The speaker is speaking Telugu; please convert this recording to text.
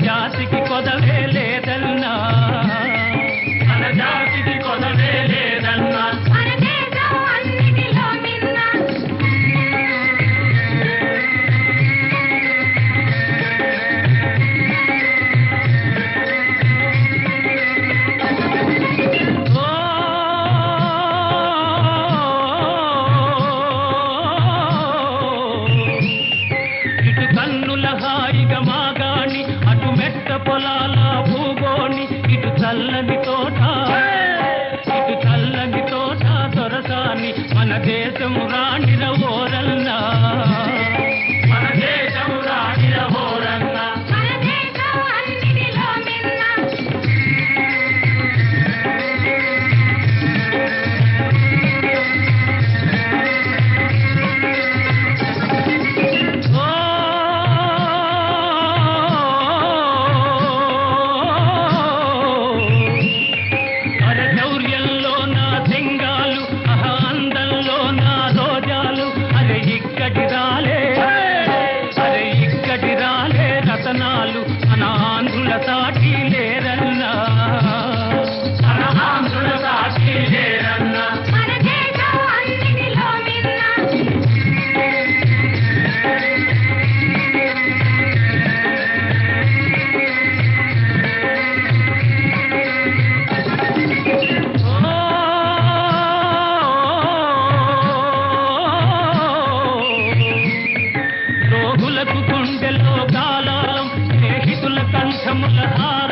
జాతికి కొదవే లేదన్నా మన జాతికి కొదవే లేదన్నా కన్నుల హాయిగా మాగాణి అటు మెట్ట పొలాల భూగోణి ఇటు చల్లని తోట దొరసాని మన దేశం రాణిర ఓరల్నా మన దేశం రాణిర ఓరల్నా రతనాలు మన ఆంధ్రుల సాటి లేరన్నా మన ఆంధ్రుల సాటి లేరన్నా రోగులకు గుండెలో కాలం స్నేహితుల కంఠముల హార